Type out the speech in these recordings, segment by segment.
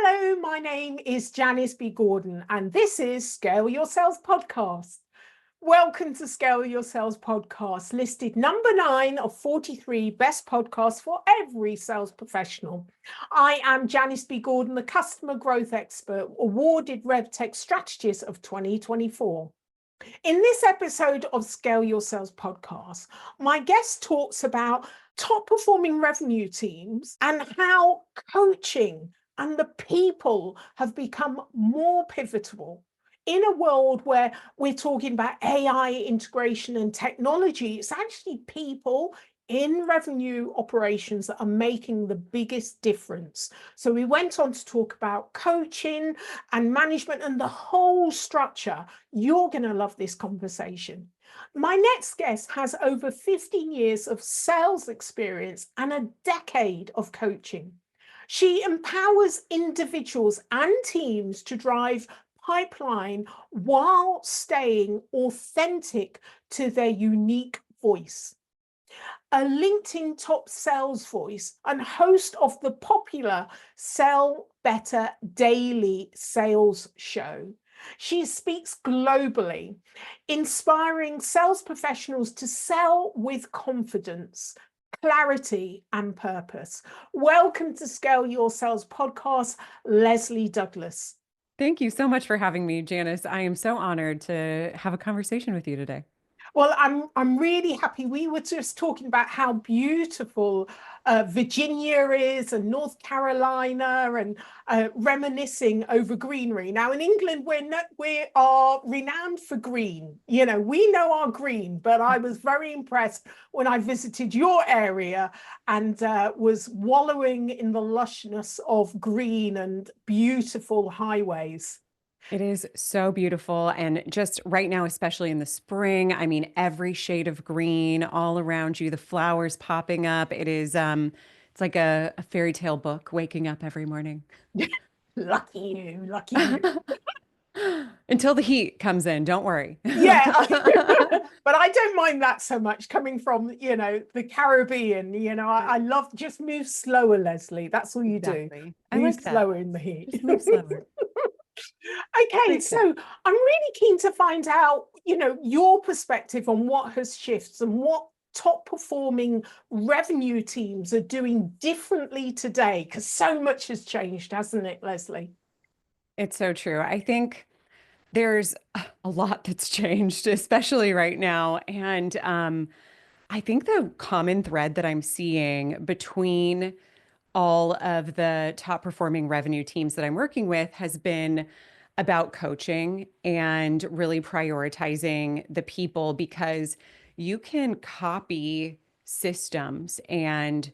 Hello, my name is Janice B. Gordon, and this is Scale Your Sales Podcast. Welcome to Scale Your Sales Podcast, listed number 9 of 43 best podcasts for every sales professional. I am Janice B. Gordon, the customer growth expert, awarded RevTech strategist of 2024. In this episode of Scale Your Sales Podcast, my guest talks about top performing revenue teams and how coaching and the people have become more pivotal. In a world where we're talking about AI integration and technology, it's actually people in revenue operations that are making the biggest difference. So we went on to talk about coaching and management and the whole structure. You're going to love this conversation. My next guest has over 15 years of sales experience and a decade of coaching. She empowers individuals and teams to drive pipeline while staying authentic to their unique voice. A LinkedIn top sales voice and host of the popular Sell Better Daily sales show. She speaks globally, inspiring sales professionals to sell with confidence, clarity, and purpose. Welcome to Scale Your Sales Podcast, Leslie Douglas. Thank you so much for having me, Janice. I am so honored to have a conversation with you today. Well, I'm really happy. We were just talking about how beautiful Virginia is and North Carolina, and reminiscing over greenery. Now in England, we are renowned for green. You know, we know our green, but I was very impressed when I visited your area and was wallowing in the lushness of green and beautiful highways. It is so beautiful. And just right now, especially in the spring, I mean, every shade of green all around you, the flowers popping up. It's like a fairy tale book waking up every morning. Lucky you, lucky you. Until the heat comes in, don't worry. Yeah, but I don't mind that so much coming from, the Caribbean. I love just move slower, Leslie. That's all you do. I Move like that. slower in the heat. Just move slower. Okay, so I'm really keen to find out, your perspective on what has shifted and what top performing revenue teams are doing differently today, because so much has changed, hasn't it, Leslie? It's so true. I think there's a lot that's changed, especially right now. And I think the common thread that I'm seeing between all of the top performing revenue teams that I'm working with has been about coaching and really prioritizing the people, because you can copy systems and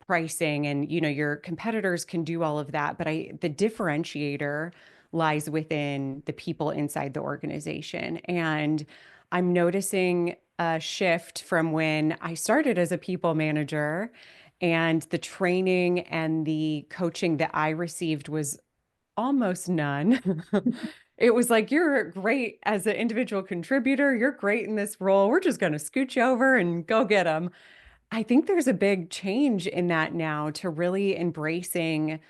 pricing and your competitors can do all of that, but the differentiator lies within the people inside the organization. And I'm noticing a shift from when I started as a people manager, and the training and the coaching that I received was almost none. It was like, you're great as an individual contributor. You're great in this role. We're just going to scoot you over and go get them. I think there's a big change in that now, to really embracing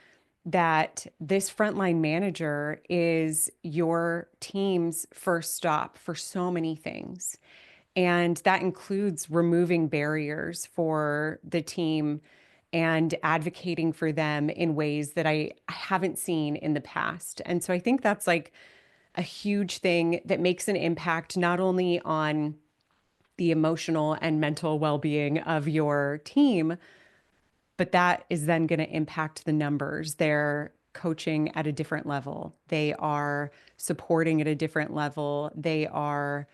that this frontline manager is your team's first stop for so many things. And that includes removing barriers for the team and advocating for them in ways that I haven't seen in the past. And so I think that's like a huge thing that makes an impact not only on the emotional and mental well-being of your team, but that is then going to impact the numbers. They're coaching at a different level. They are supporting at a different level. They are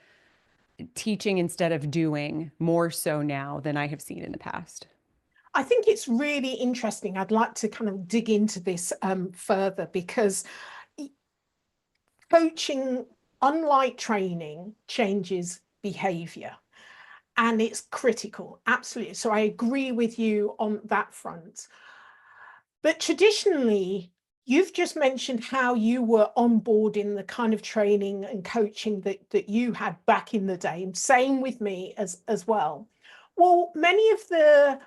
teaching instead of doing, more so now than I have seen in the past. I think it's really interesting. I'd like to kind of dig into this further, because coaching, unlike training, changes behavior. And it's critical, absolutely. So I agree with you on that front. But traditionally, you've just mentioned how you were on board in the kind of training and coaching that you had back in the day, and same with me as well. Well, many of the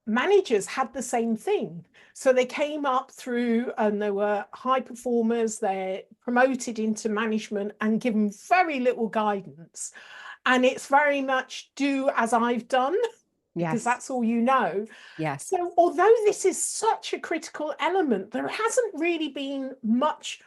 managers had the same thing. So they came up through and they were high performers, they're promoted into management and given very little guidance. And it's very much do as I've done, because Yes. that's all you know. Yes. So although this is such a critical element, there hasn't really been much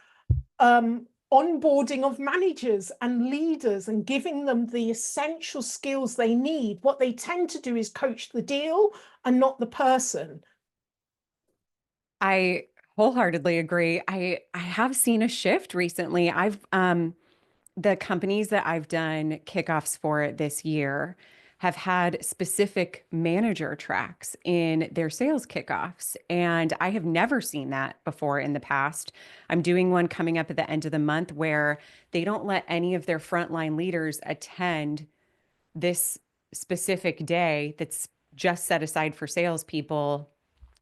onboarding of managers and leaders and giving them the essential skills they need. What they tend to do is coach the deal and not the person. I wholeheartedly agree. I have seen a shift recently. I've the companies that I've done kickoffs for this year have had specific manager tracks in their sales kickoffs. And I have never seen that before in the past. I'm doing one coming up at the end of the month where they don't let any of their frontline leaders attend this specific day that's just set aside for salespeople,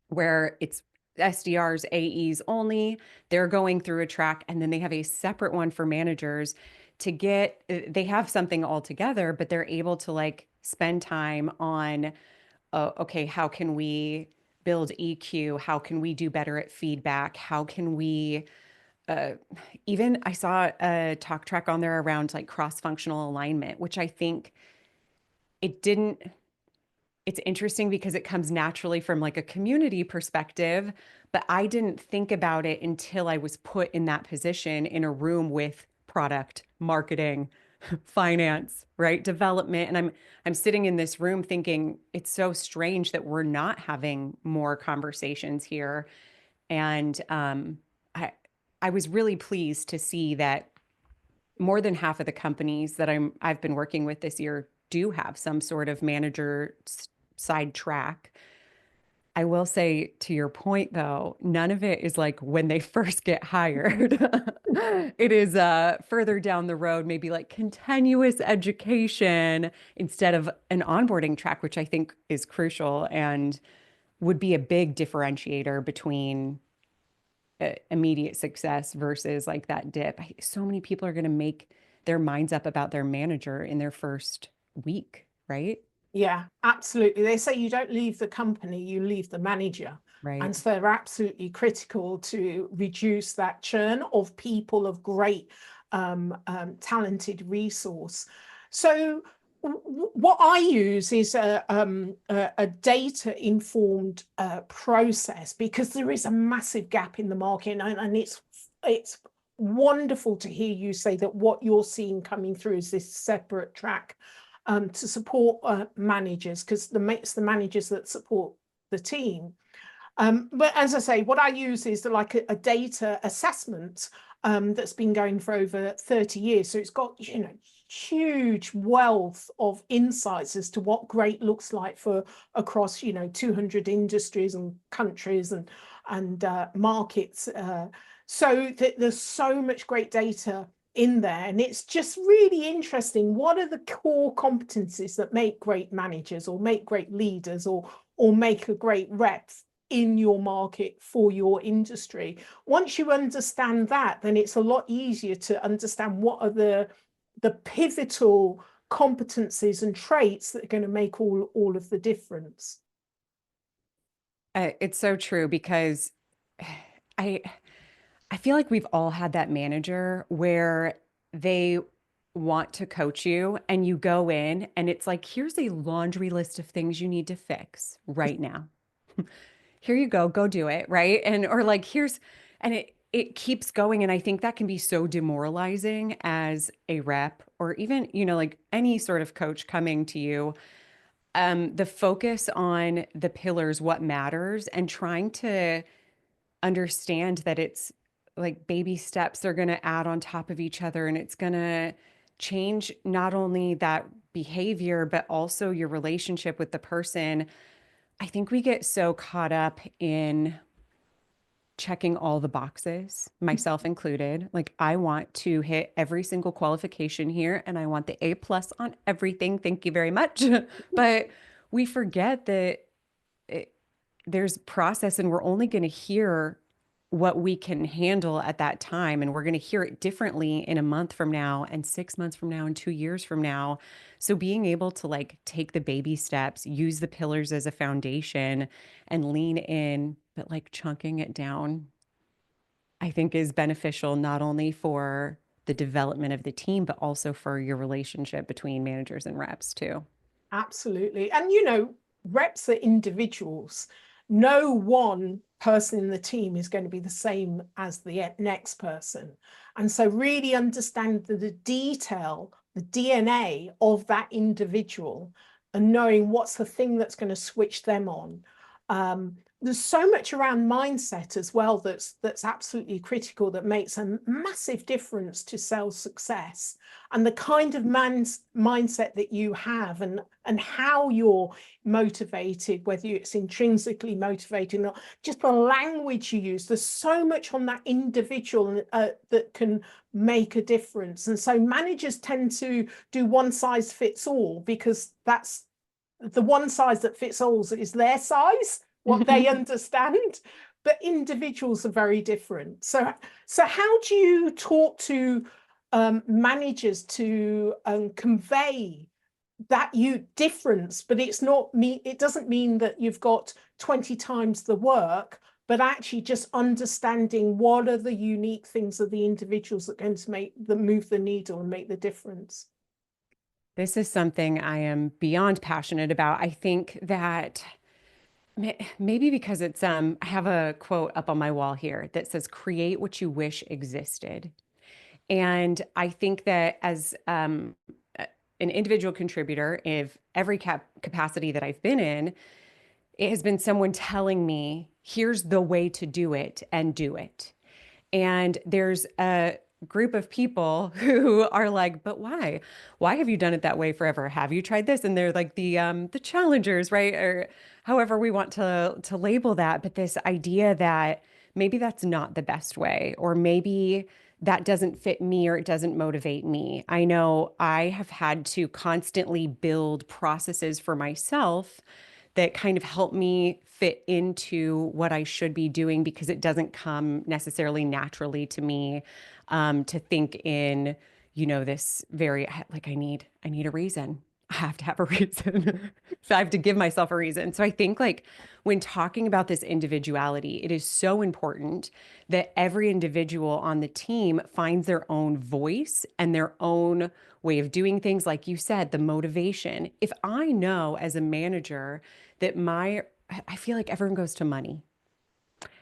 where it's SDRs, AEs only. They're going through a track, and then they have a separate one for managers to get, they have something all together, but they're able to like spend time on, okay, how can we build EQ? How can we do better at feedback? How can we, uh, even I saw a talk track on there around like cross-functional alignment, which I think it didn't, it's interesting because it comes naturally from like a community perspective, but I didn't think about it until I was put in that position in a room with product, marketing, finance, right? Development. And I'm sitting in this room thinking it's so strange that we're not having more conversations here. And I I was really pleased to see that more than half of the companies that I've been working with this year do have some sort of manager side track. I will say to your point though, none of it is like when they first get hired. It is further down the road, maybe like continuous education instead of an onboarding track, which I think is crucial and would be a big differentiator between immediate success versus like that dip. So many people are going to make their minds up about their manager in their first week, right? Yeah, absolutely. They say you don't leave the company, you leave the manager. Right. And so they're absolutely critical to reduce that churn of people of great, talented resource. So what I use is a data-informed process, because there is a massive gap in the market, and it's wonderful to hear you say that what you're seeing coming through is this separate track to support managers, because it's the managers that support the team. But as I say, what I use is like a data assessment that's been going for over 30 years. So it's got, huge wealth of insights as to what great looks like for across, 200 industries and countries and markets. So there's so much great data in there, and it's just really interesting. What are the core competencies that make great managers or make great leaders or make a great rep in your market for your industry? Once you understand that, then it's a lot easier to understand what are the pivotal competencies and traits that are going to make all of the difference. It's so true because I I feel like we've all had that manager where they want to coach you and you go in and it's like, here's a laundry list of things you need to fix right now. Here you go do it, right? And or like here's and it keeps going, and I think that can be so demoralizing as a rep or even, like any sort of coach coming to you. The focus on the pillars, what matters, and trying to understand that it's like baby steps are going to add on top of each other and it's going to change not only that behavior, but also your relationship with the person. I think we get so caught up in checking all the boxes, myself included. Like, I want to hit every single qualification here and I want the A+ on everything. Thank you very much. But we forget that it, there's process and we're only going to hear what we can handle at that time. And we're going to hear it differently in a month from now, and 6 months from now, and 2 years from now. So being able to like take the baby steps, use the pillars as a foundation and lean in, but like chunking it down, I think is beneficial not only for the development of the team, but also for your relationship between managers and reps too. Absolutely. And, reps are individuals. No one person in the team is going to be the same as the next person. And so really understand the detail, the DNA of that individual, and knowing what's the thing that's going to switch them on. There's so much around mindset as well that's absolutely critical, that makes a massive difference to sales success, and the kind of mindset that you have, and how you're motivated, whether it's intrinsically motivated or not, just the language you use. There's so much on that individual that can make a difference. And so managers tend to do one size fits all, because that's the one size that fits all is their size, what they understand. But individuals are very different. So how do you talk to managers to convey that difference? But it doesn't mean that you've got 20 times the work, but actually just understanding what are the unique things of the individuals that are going to move the needle and make the difference. This is something I am beyond passionate about. I think that maybe because I have a quote up on my wall here that says, create what you wish existed. And I think that as an individual contributor, of every capacity that I've been in, it has been someone telling me, here's the way to do it, and do it. And there's a group of people who are like, but why? Why have you done it that way forever? Have you tried this? And they're like the challengers, right? Or however we want to label that. But this idea that maybe that's not the best way, or maybe that doesn't fit me, or it doesn't motivate me. I know I have had to constantly build processes for myself that kind of help me fit into what I should be doing, because it doesn't come necessarily naturally to me, to think in, this very like, I need a reason. I have to have a reason. So I have to give myself a reason. So I think like when talking about this individuality, it is so important that every individual on the team finds their own voice and their own way of doing things. Like you said, the motivation. If I know as a manager that I feel like everyone goes to money.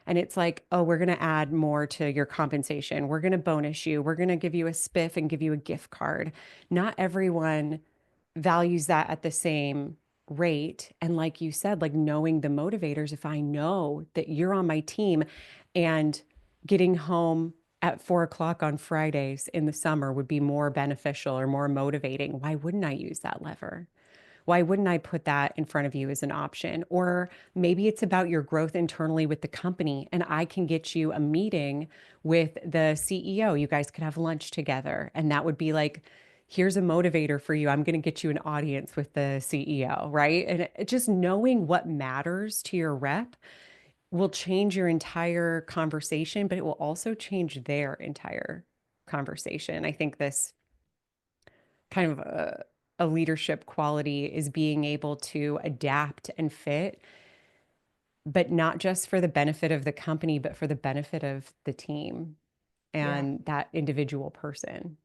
And it's like, oh, we're going to add more to your compensation. We're going to bonus you. We're going to give you a spiff and give you a gift card. Not everyone values that at the same rate. And like you said, like knowing the motivators, if I know that you're on my team and getting home at 4 o'clock on Fridays in the summer would be more beneficial or more motivating, why wouldn't I use that lever? Why wouldn't I put that in front of you as an option? Or maybe it's about your growth internally with the company, and I can get you a meeting with the CEO. You guys could have lunch together. And that would be like, here's a motivator for you. I'm going to get you an audience with the CEO, right? And just knowing what matters to your rep will change your entire conversation, but it will also change their entire conversation. I think this kind of a leadership quality is being able to adapt and fit, but not just for the benefit of the company, but for the benefit of the team Yeah, and that individual person.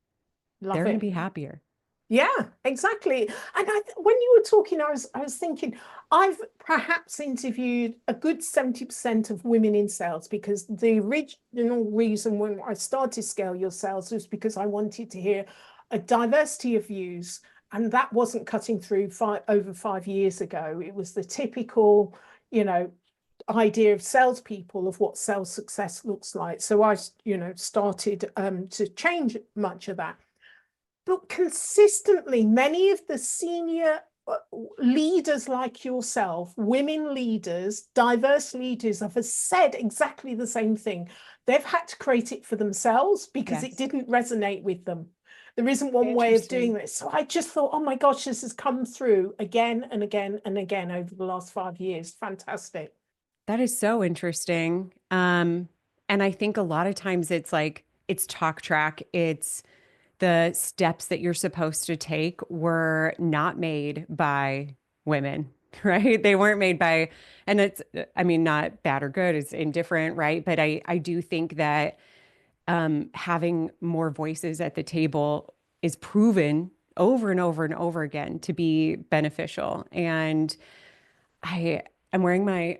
They're love going to it. be happier. Yeah, exactly. And when you were talking, I was thinking, I've perhaps interviewed a good 70% of women in sales, because the original reason when I started Scale Your Sales was because I wanted to hear a diversity of views. And that wasn't cutting through over 5 years ago. It was the typical, you know, idea of salespeople of what sales success looks like. So I, started to change much of that. But consistently, many of the senior leaders like yourself, women leaders, diverse leaders, have said exactly the same thing. They've had to create it for themselves because it Yes. didn't resonate with them. There isn't one way of doing Interesting. this. So I just thought, oh my gosh, this has come through again and again and again over the last 5 years. Fantastic. That is so interesting. And I think a lot of times it's like, it's talk track. It's the steps that you're supposed to take were not made by women, right? They weren't made by, and it's, I mean, not bad or good, it's indifferent, right? But I do think that having more voices at the table is proven over and over and over again to be beneficial. And I am wearing my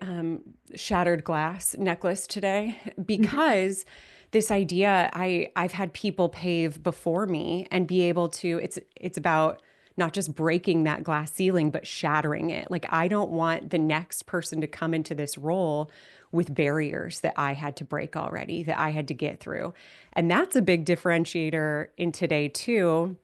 shattered glass necklace today because this idea I've had people pave before me and be able to it's about not just breaking that glass ceiling but shattering it. Like I don't want the next person to come into this role with barriers that I had to break already, that I had to get through. And that's a big differentiator in today too.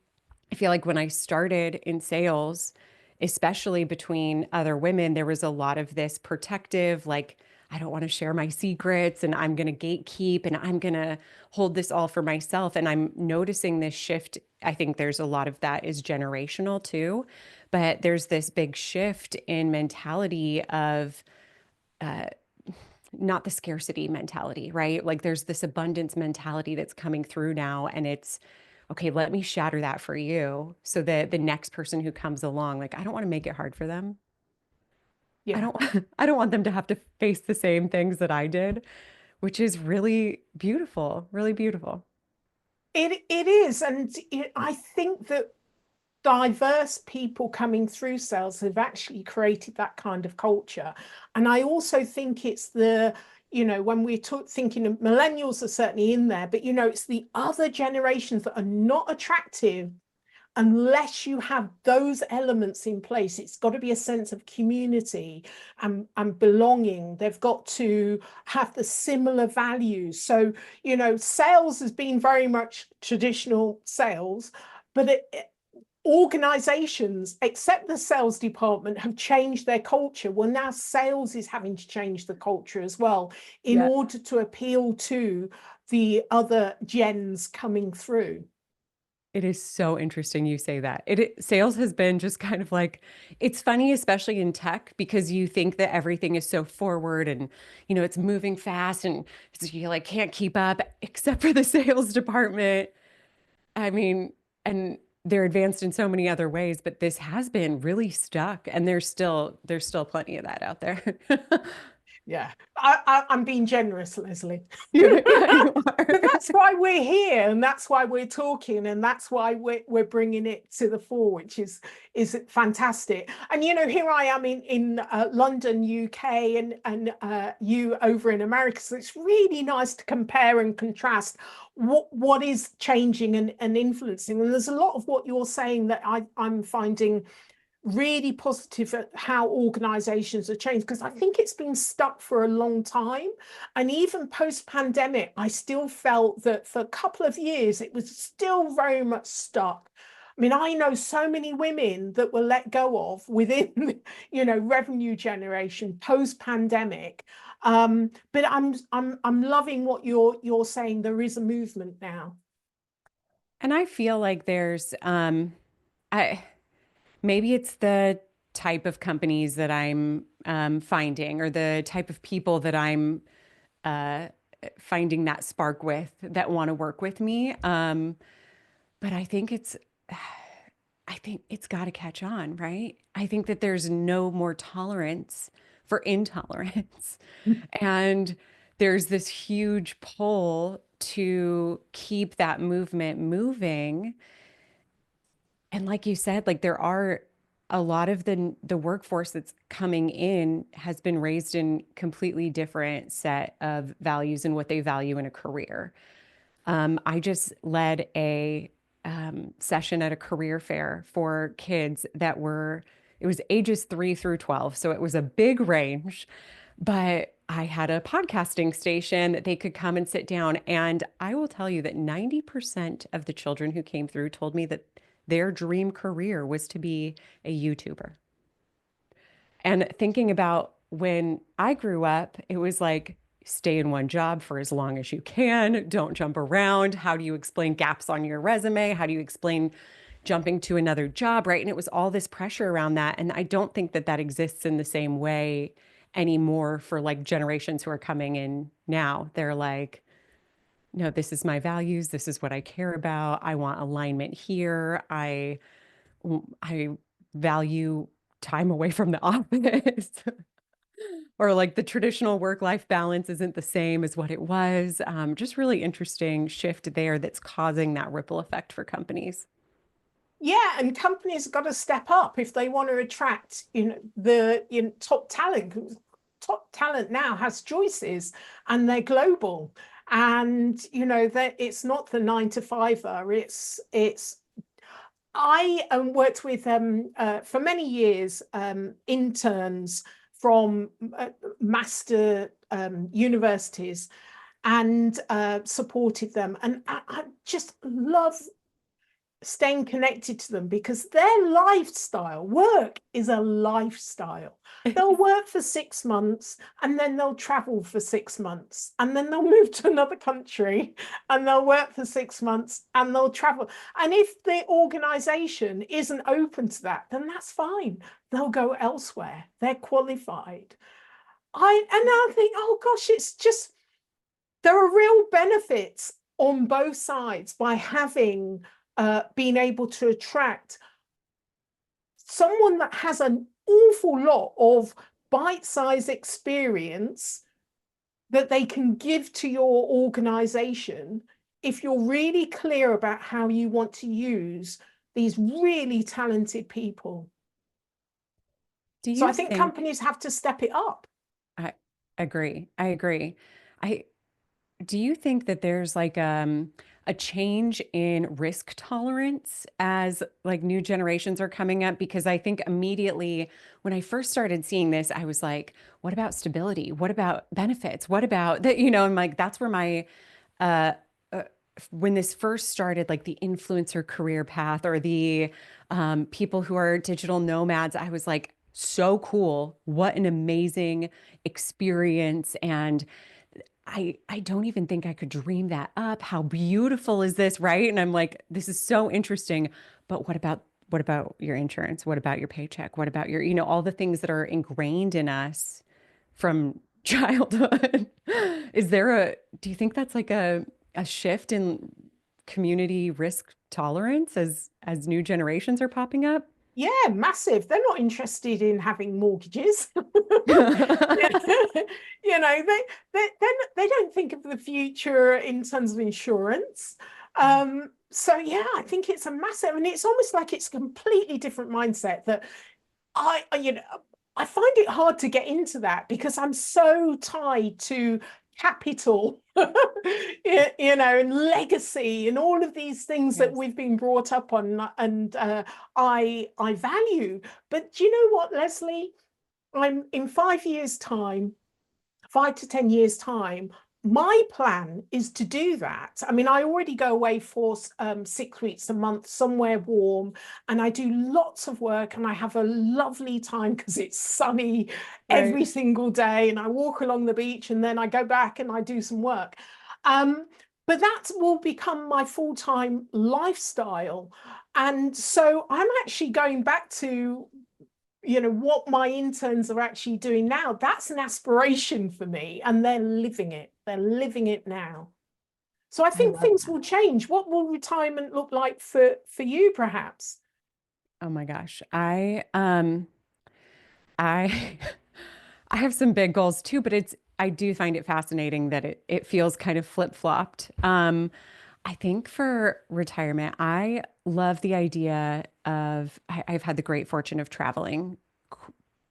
I feel like when I started in sales, especially between other women, there was a lot of this protective, like, I don't want to share my secrets and I'm going to gatekeep and I'm going to hold this all for myself. And I'm noticing this shift. I think there's a lot of that is generational too, but there's this big shift in mentality of, not the scarcity mentality, right? Like there's this abundance mentality that's coming through now. And it's, okay, let me shatter that for you so that the next person who comes along, like, I don't want to make it hard for them. I Yeah. don't, I don't want them to have to face the same things that I did, which is really beautiful, really beautiful. It is, and I think that diverse people coming through sales have actually created that kind of culture. And I also think it's the, when we're thinking of millennials are certainly in there, but it's the other generations that are not attractive unless you have those elements in place. It's got to be a sense of community and belonging. They've got to have the similar values. So, sales has been very much traditional sales, but organizations, except the sales department, have changed their culture. Well, now sales is having to change the culture as well in Yeah. order to appeal to the other gens coming through. It is so interesting you say that. Sales has been just kind of like, it's funny, especially in tech, because you think that everything is so forward and, it's moving fast and you like can't keep up except for the sales department. I mean, and they're advanced in so many other ways, but this has been really stuck and there's still plenty of that out there. Yeah, I'm being generous, Leslie. Yeah, you are. But that's why we're here, and that's why we're talking, and that's why we're bringing it to the fore, which is fantastic. And here I am in London, UK, and you over in America. So it's really nice to compare and contrast what is changing and influencing. And there's a lot of what you're saying that I'm finding really positive at how organizations are changed, because I think it's been stuck for a long time. And even post-pandemic, I still felt that for a couple of years, it was still very much stuck. I mean, I know so many women that were let go of within, revenue generation post-pandemic. But I'm loving what you're saying. There is a movement now. And I feel like there's I maybe it's the type of companies that I'm finding or the type of people that I'm uh, finding that spark with that want to work with me. But I think it's got to catch on, right? I think that there's no more tolerance for intolerance. And there's this huge pull to keep that movement moving. And like you said, like there are a lot of the workforce that's coming in has been raised in completely different set of values and what they value in a career. I just led a session at a career fair for kids that were, it was ages 3 through 12. So it was a big range, but I had a podcasting station that they could come and sit down. And I will tell you that 90% of the children who came through told me that their dream career was to be a YouTuber. And thinking about when I grew up, it was like, stay in one job for as long as you can. Don't jump around. How do you explain gaps on your resume? How do you explain jumping to another job, right? And it was all this pressure around that. And I don't think that that exists in the same way anymore for like generations who are coming in now. They're like, no, this is my values. This is what I care about. I want alignment here. I value time away from the office. Or like the traditional work-life balance isn't the same as what it was. Just really interesting shift there that's causing that ripple effect for companies. Yeah, and companies have got to step up if they want to attract, the top talent. Top talent now has choices, and they're global. And that it's not the 9 to 5er. It's I worked with for many years interns from master universities, and supported them, and I just love staying connected to them because their lifestyle, work is a lifestyle. They'll work for 6 months, and then they'll travel for 6 months, and then they'll move to another country, and they'll work for 6 months, and they'll travel. And if the organization isn't open to that, then that's fine. They'll go elsewhere. They're qualified. I think, oh gosh, it's just, there are real benefits on both sides by having being able to attract someone that has an awful lot of bite-sized experience that they can give to your organization if you're really clear about how you want to use these really talented people. Do So you I think companies have to step it up. I agree. I agree. I Do you think that there's like a change in risk tolerance as like new generations are coming up? Because I think immediately when I first started seeing this, I was like, what about stability? What about benefits? What about that? I'm like, that's where my uh, uh when this first started, like the influencer career path or the people who are digital nomads, I was like, so cool. What an amazing experience. And I don't even think I could dream that up. How beautiful is this, right? And I'm like, this is so interesting. But what about your insurance? What about your paycheck? What about your, all the things that are ingrained in us from childhood? Do you think that's like a shift in community risk tolerance as new generations are popping up? Yeah, massive. They're not interested in having mortgages. They don't think of the future in terms of insurance. So yeah, I think it's a massive, and it's almost like it's a completely different mindset that I find it hard to get into that because I'm so tied to capital, and legacy and all of these things that Yes. we've been brought up on, and I value. But do you know what, Leslie? I'm in 5 years' time, 5 to 10 years' time. My plan is to do that. I mean, I already go away for 6 weeks a month, somewhere warm, and I do lots of work, and I have a lovely time because it's sunny Right. every single day, and I walk along the beach, and then I go back and I do some work. Um, but that will become my full-time lifestyle. And so I'm actually going back to what my interns are actually doing now. That's an aspiration for me, and they're living it now. So I I think love things that. will change. What will retirement look like for you, perhaps? Oh my gosh. I I have some big goals too, but I do find it fascinating that it feels kind of flip-flopped. I think for retirement, I love the idea of I've had the great fortune of traveling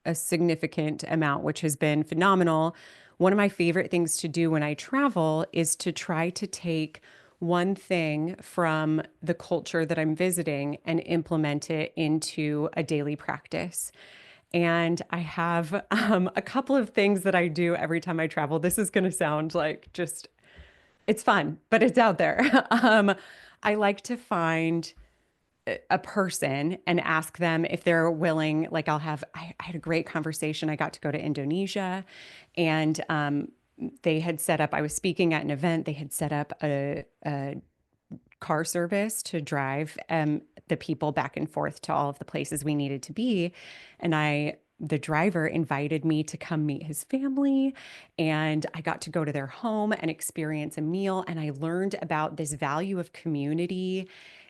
a significant amount, which has been phenomenal. One of my favorite things to do when I travel is to try to take one thing from the culture that I'm visiting and implement it into a daily practice. And I have a couple of things that I do every time I travel. This is going to sound like just, it's fun, but it's out there. I like to find a person and ask them if they're willing. Like I had a great conversation. I got to go to Indonesia, and they had set up, I was speaking at an event, they had set up a car service to drive the people back and forth to all of the places we needed to be. And I the driver invited me to come meet his family, and I got to go to their home and experience a meal. And I learned about this value of community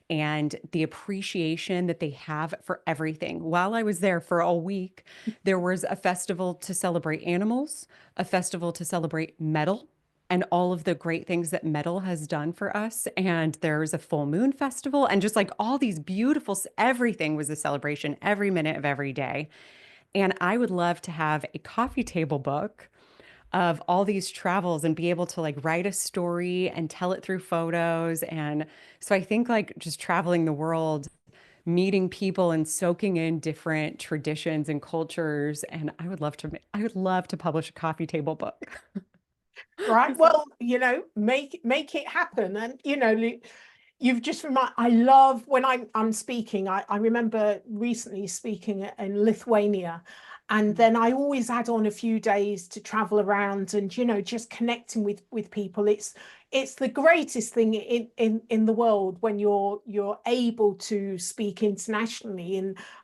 and the appreciation that they have for everything. While I was there for a week, there was a festival to celebrate animals, a festival to celebrate metal, and all of the great things that metal has done for us. And there's a full moon festival, and just like all these beautiful, everything was a celebration every minute of every day. And I would love to have a coffee table book of all these travels and be able to like write a story and tell it through photos. And so I think like just traveling the world, meeting people and soaking in different traditions and cultures. And I would love to publish a coffee table book. Right. So, Well, make it happen. And you've just remind I love when I'm speaking. I remember recently speaking in Lithuania, and then I always add on a few days to travel around and just connecting with people. It's the greatest thing in the world when you're able to speak internationally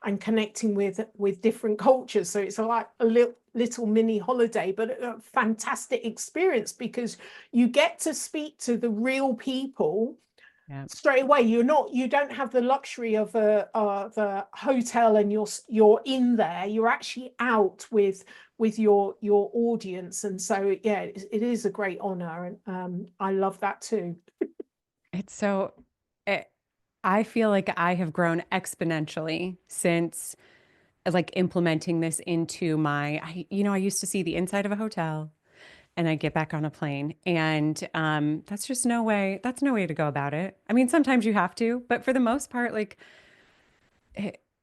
and connecting with different cultures. So it's like a little mini holiday, but a fantastic experience because you get to speak to the real people yeah. straight away. You don't have the luxury of a hotel and you're in there. You're actually out with your audience, and so yeah, it is a great honor, and I love that too. It's so, it, I feel like I have grown exponentially since like implementing this into I used to see the inside of a hotel and I get back on a plane. And that's no way to go about it. I mean, sometimes you have to, but for the most part, like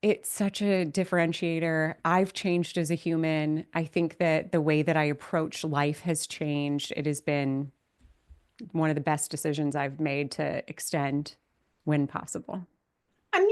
it's such a differentiator. I've changed as a human. I think that the way that I approach life has changed. It has been one of the best decisions I've made to extend when possible. And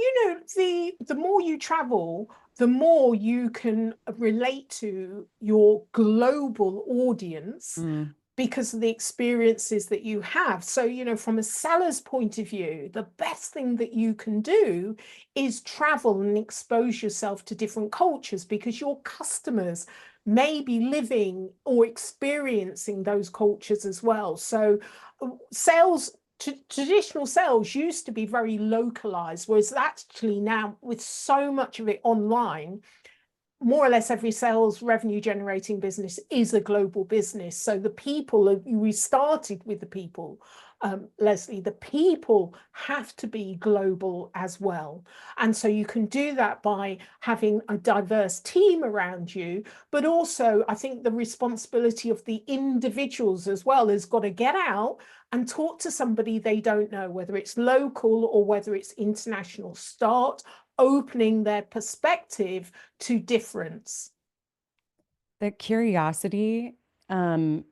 the more you travel, the more you can relate to your global audience Mm, because of the experiences that you have. So, from a seller's point of view, the best thing that you can do is travel and expose yourself to different cultures because your customers may be living or experiencing those cultures as well. So, sales. Traditional sales used to be very localized, whereas actually now, with so much of it online, more or less every sales revenue generating business is a global business. So the people, we started with the people, Leslie, the people have to be global as well. And so you can do that by having a diverse team around you, but also I think the responsibility of the individuals as well has got to get out and talk to somebody they don't know, whether it's local or whether it's international. Start opening their perspective to difference. the curiosity um,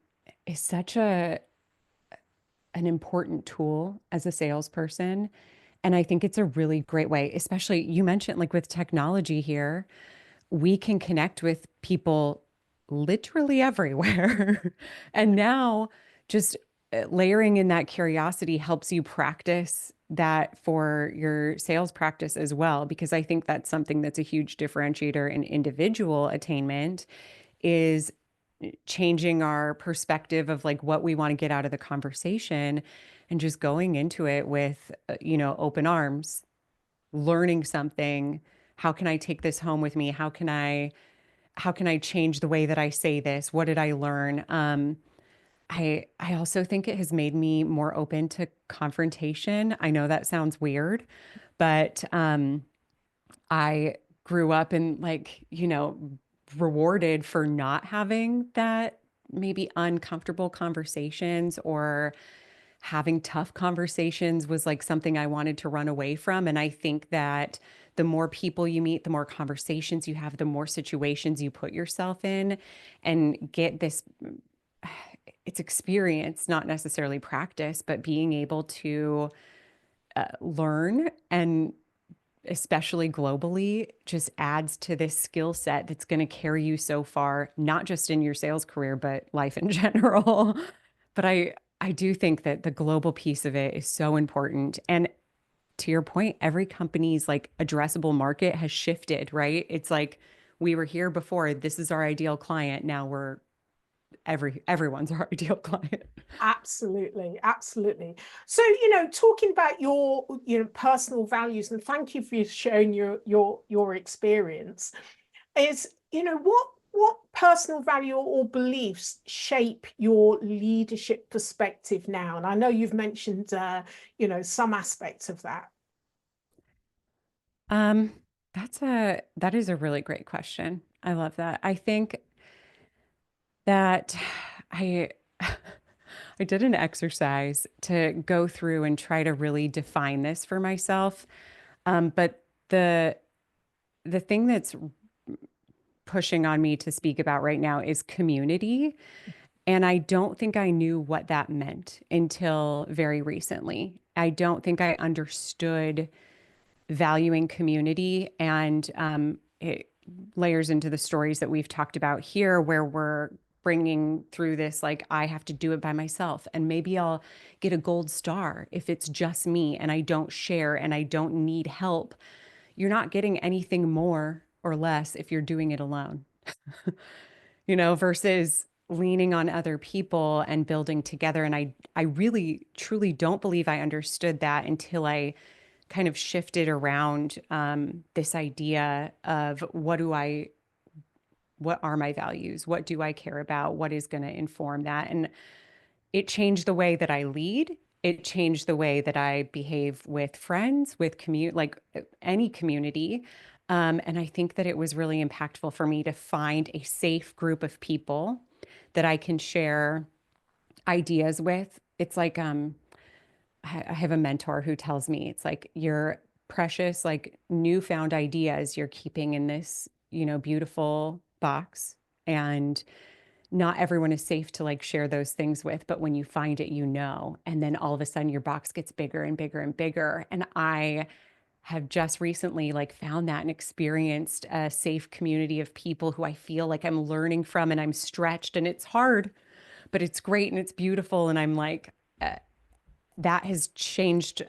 is such an important tool as a salesperson. And I think it's a really great way, especially you mentioned like with technology here, we can connect with people literally everywhere. And now just layering in that curiosity helps you practice that for your sales practice as well, because I think that's something that's a huge differentiator in individual attainment is changing our perspective of like what we want to get out of the conversation and just going into it with open arms, learning something. How can I take this home with me? How can I change the way that I say this? What did I learn? I also think it has made me more open to confrontation. I know that sounds weird, but I grew up and rewarded for not having that maybe uncomfortable conversations, or having tough conversations was like something I wanted to run away from. And I think that the more people you meet, the more conversations you have, the more situations you put yourself in and get this, it's experience, not necessarily practice, but being able to learn, and especially globally, just adds to this skill set that's going to carry you so far, not just in your sales career, but life in general. But I do think that the global piece of it is so important. And to your point, every company's like addressable market has shifted, right? It's like we were here before. This is our ideal client. Now we're everyone's our ideal client. Absolutely, absolutely. So, talking about your, personal values, and thank you for sharing your experience, is, what personal value or beliefs shape your leadership perspective now? And I know you've mentioned, some aspects of that. Um, that is a really great question. I love that. I think that I I did an exercise to go through and try to really define this for myself. But the thing that's pushing on me to speak about right now is community. And I don't think I knew what that meant until very recently. I don't think I understood valuing community, and it layers into the stories that we've talked about here, where we're bringing through this, like, I have to do it by myself, and maybe I'll get a gold star if it's just me and I don't share and I don't need help. You're not getting anything more or less if you're doing it alone, versus leaning on other people and building together. And I really truly don't believe I understood that until I kind of shifted around this idea of what are my values? What do I care about? What is going to inform that? And it changed the way that I lead. It changed the way that I behave with friends, with like any community. And I think that it was really impactful for me to find a safe group of people that I can share ideas with. It's like I have a mentor who tells me it's like your precious, like newfound ideas you're keeping in this, beautiful box. And not everyone is safe to like share those things with, but when you find it, and then all of a sudden your box gets bigger and bigger and bigger. And I have just recently like found that and experienced a safe community of people who I feel like I'm learning from, and I'm stretched, and it's hard, but it's great and it's beautiful. And I'm like, that has changed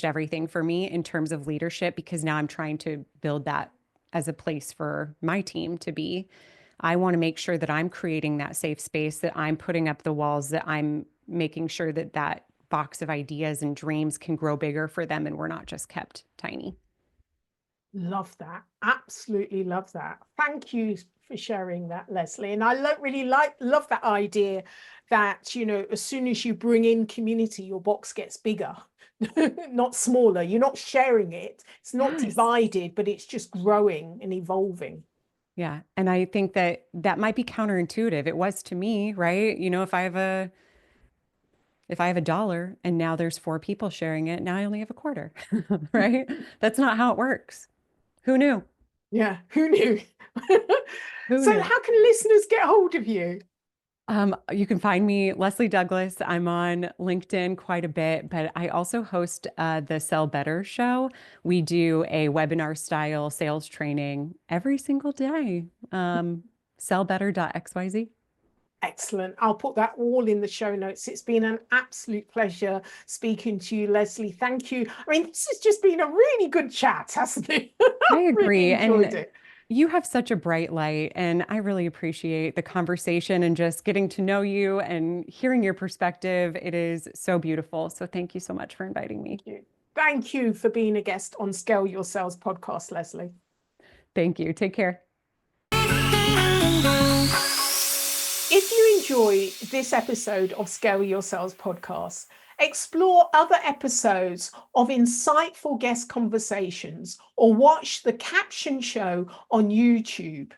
everything for me in terms of leadership, because now I'm trying to build that as a place for my team to be. I want to make sure that I'm creating that safe space, that I'm putting up the walls, that I'm making sure that that box of ideas and dreams can grow bigger for them, and we're not just kept tiny. Love that. Absolutely love that. Thank you for sharing that, Leslie. And I really love that idea that, as soon as you bring in community, your box gets bigger, not smaller. You're not sharing it. It's not Yes. divided, but it's just growing and evolving. Yeah. And I think that that might be counterintuitive. It was to me, right? If I have a dollar and now there's four people sharing it, now I only have a quarter, right? That's not how it works. Who knew? Yeah, who knew? Who So knew? how can listeners get hold of you? You can find me, Leslie Douglas. I'm on LinkedIn quite a bit, but I also host the Sell Better show. We do a webinar style sales training every single day. Sellbetter.xyz. Excellent. I'll put that all in the show notes. It's been an absolute pleasure speaking to you, Leslie. Thank you. I mean, this has just been a really good chat, hasn't it? I Really agree. enjoyed And it. you have such a bright light, and I really appreciate the conversation and just getting to know you and hearing your perspective. It is so beautiful. So thank you so much for inviting me. Thank you. Thank you for being a guest on Scale Your Sales podcast, Leslie. Thank you. Take care. If you enjoy this episode of Scale Your Sales podcast, explore other episodes of insightful guest conversations or watch the caption show on YouTube.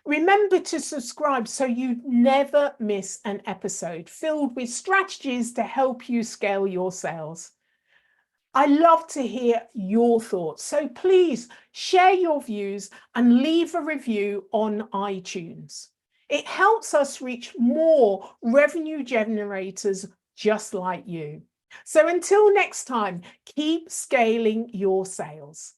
Remember to subscribe so you never miss an episode filled with strategies to help you scale your sales. I love to hear your thoughts, so please share your views and leave a review on iTunes. It helps us reach more revenue generators just like you. So until next time, keep scaling your sales.